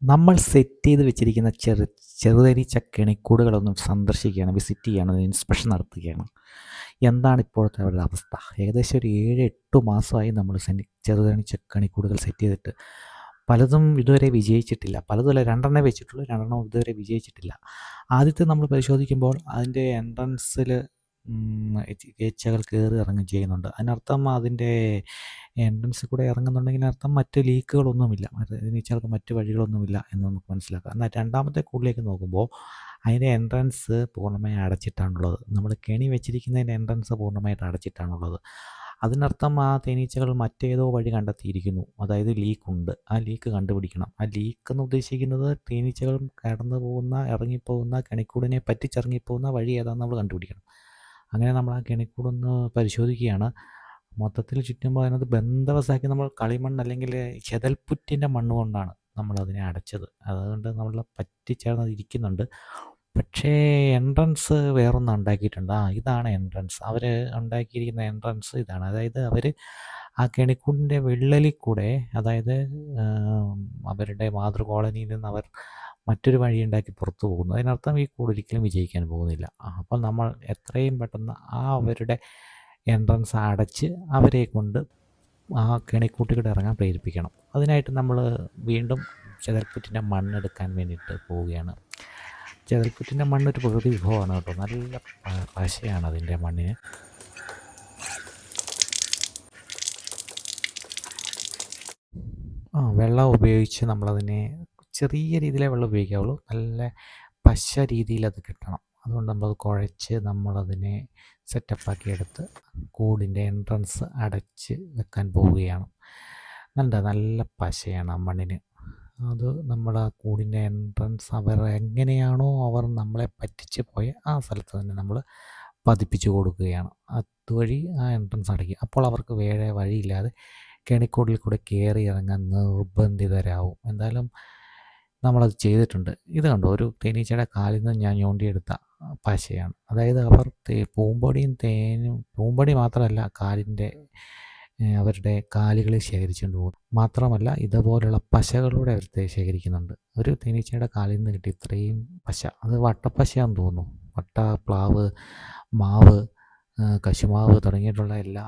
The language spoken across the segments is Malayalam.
നമ്മൾ സെറ്റ് ചെയ്ത് വെച്ചിരിക്കുന്ന ചെറുതരിച്ച കെണിക്കൂടുകളൊന്നും സന്ദർശിക്കുകയാണ്, വിസിറ്റ് ചെയ്യുകയാണ്, ഇൻസ്പെക്ഷൻ നടത്തുകയാണ്. എന്താണ് ഇപ്പോഴത്തെ അവരുടെ അവസ്ഥ? ഏകദേശം ഒരു 7-8 മാസമായി നമ്മൾ ചെറുതരിച്ച കണിക്കൂടുകൾ സെറ്റ് ചെയ്തിട്ട്. പലതും ഇതുവരെ വിജയിച്ചിട്ടില്ല. പലതുമല്ല, 2 വെച്ചിട്ടുള്ളൂ, 2 ഇതുവരെ വിജയിച്ചിട്ടില്ല. ആദ്യത്തെ നമ്മൾ പരിശോധിക്കുമ്പോൾ അതിൻ്റെ എൻട്രൻസിൽ ഈച്ചകൾ കയറി ഇറങ്ങുകയും ചെയ്യുന്നുണ്ട്. അതിനർത്ഥം അതിൻ്റെ എൻട്രൻസിൽ കൂടെ ഇറങ്ങുന്നുണ്ടെങ്കിൽ അർത്ഥം മറ്റ് ലീക്കുകളൊന്നുമില്ല, ഈച്ചകൾക്ക് മറ്റ് വഴികളൊന്നുമില്ല എന്ന് നമുക്ക് മനസ്സിലാക്കാം. എന്നാൽ രണ്ടാമത്തെ കൂടിലേക്ക് നോക്കുമ്പോൾ അതിൻ്റെ എൻട്രൻസ് പൂർണ്ണമായി അടച്ചിട്ടാണുള്ളത്. നമ്മൾ കെണി വെച്ചിരിക്കുന്നതിൻ്റെ എൻട്രൻസ് പൂർണ്ണമായിട്ട് അടച്ചിട്ടാണുള്ളത്. അതിനർത്ഥം ആ തേനീച്ചകൾ മറ്റേതോ വഴി കണ്ടെത്തിയിരിക്കുന്നു. അതായത് ലീക്കുണ്ട്. ആ ലീക്ക് കണ്ടുപിടിക്കണം. ആ ലീക്കെന്ന് ഉദ്ദേശിക്കുന്നത് തേനീച്ചകൾ കടന്നു പോകുന്ന, ഇറങ്ങിപ്പോകുന്ന, കെണിക്കൂടിനെ പറ്റിച്ചിറങ്ങിപ്പോകുന്ന വഴി ഏതാണെന്ന് നമ്മൾ കണ്ടുപിടിക്കണം. അങ്ങനെ നമ്മൾ ആ കെണിക്കൂടൊന്ന് പരിശോധിക്കുകയാണ്. മൊത്തത്തിൽ ചുറ്റുമ്പോൾ അതിനകത്ത് ബന്ധവസാക്കി നമ്മൾ കളിമണ്ണ് അല്ലെങ്കിൽ ചെതൽപ്പുറ്റിൻ്റെ മണ്ണ് കൊണ്ടാണ് നമ്മളതിനെ അടച്ചത്. അതുകൊണ്ട് നമ്മൾ പറ്റിച്ചേർന്നത് ഇരിക്കുന്നുണ്ട്. പക്ഷേ എൻട്രൻസ് വേറൊന്ന് ഉണ്ടാക്കിയിട്ടുണ്ട്. ഇതാണ് എൻട്രൻസ്. അവർ ഉണ്ടാക്കിയിരിക്കുന്ന എൻട്രൻസ് ഇതാണ്. അതായത് അവർ ആ കെണിക്കൂടിൻ്റെ വിള്ളലിൽ കൂടെ, അതായത് അവരുടെ മാതൃ കോളനിയിൽ നിന്ന് അവർ മറ്റൊരു വഴിയുണ്ടാക്കി പുറത്തു പോകുന്നു. അതിനർത്ഥം ഈ കൂട് ഒരിക്കലും വിജയിക്കാൻ പോകുന്നില്ല. അപ്പം നമ്മൾ എത്രയും പെട്ടെന്ന് അവരുടെ എൻട്രൻസ് അടച്ച് അവരെ കൊണ്ട് ആ കെണിക്കൂട്ടിലൂടെ ഇറങ്ങാൻ പ്രേരിപ്പിക്കണം. അതിനായിട്ട് നമ്മൾ വീണ്ടും ചെതൽപ്പുറ്റിൻ്റെ മണ്ണെടുക്കാൻ വേണ്ടിയിട്ട് പോവുകയാണ്. ചെതൽപ്പുറ്റിൻ്റെ മണ്ണൊരു പ്രകൃതി വിഭവമാണ് കേട്ടോ. നല്ല പശയാണ് അതിൻ്റെ മണ്ണിന്. വെള്ളം ഉപയോഗിച്ച് നമ്മളതിനെ ചെറിയ രീതിയിലേ വെള്ളം ഉപയോഗിക്കാവുള്ളൂ. നല്ല പശ രീതിയിൽ അത് കിട്ടണം. അതുകൊണ്ട് നമ്മളത് കുഴച്ച് നമ്മളതിനെ സെറ്റപ്പാക്കിയെടുത്ത് കൂടിൻ്റെ എൻട്രൻസ് അടച്ച് വെക്കാൻ പോവുകയാണ്. നല്ല പശയാണ് ആ മണ്ണിന്. അത് നമ്മൾ ആ കൂടിൻ്റെ എൻട്രൻസ് എങ്ങനെയാണോ അവർ നമ്മളെ പറ്റിച്ച് പോയ ആ സ്ഥലത്ത് തന്നെ നമ്മൾ പതിപ്പിച്ച് കൊടുക്കുകയാണ്. അതുവഴി ആ എൻട്രൻസ് അടയ്ക്കുക. അപ്പോൾ അവർക്ക് വേറെ വഴിയില്ലാതെ കെണിക്കൂടിൽ കൂടെ കയറി ഇറങ്ങാൻ നിർബന്ധിതരാവും. എന്തായാലും നമ്മളത് ചെയ്തിട്ടുണ്ട്. ഇത് കണ്ടോ, ഒരു തേനീച്ചയുടെ കാലിൽ നിന്ന് ഞാൻ ഞോണ്ടിയെടുത്ത പശയാണ്. അതായത് അവർ പൂമ്പൊടിയും തേനും, പൂമ്പൊടി മാത്രമല്ല കാലിൻ്റെ അവരുടെ കാലുകളിൽ ശേഖരിച്ചുകൊണ്ട് പോകും. മാത്രമല്ല ഇതുപോലുള്ള പശകളൂടെ അവർ ശേഖരിക്കുന്നുണ്ട്. ഒരു തേനീച്ചയുടെ കാലിൽ നിന്ന് കിട്ടി ഇത്രയും പശ. അത് വട്ടപ്പശയാണെന്ന് തോന്നുന്നു. വട്ട, പ്ലാവ്, മാവ്, കശുമാവ് തുടങ്ങിയിട്ടുള്ള എല്ലാ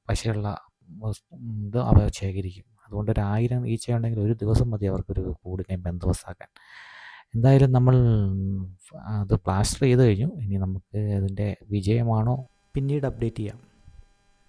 പശയുള്ള ഇത് അവർ ശേഖരിക്കും. അതുകൊണ്ട് 1000 ഈച്ചയുണ്ടെങ്കിൽ ഒരു ദിവസം മതി അവർക്കൊരു കൂടിനെ ബന്ദോബസ്താക്കാൻ. എന്തായാലും നമ്മൾ അത് പ്ലാസ്റ്റർ ചെയ്ത് കഴിഞ്ഞു. ഇനി നമുക്ക് അതിൻ്റെ വിജയമാണോ പിന്നീട് അപ്ഡേറ്റ് ചെയ്യാം.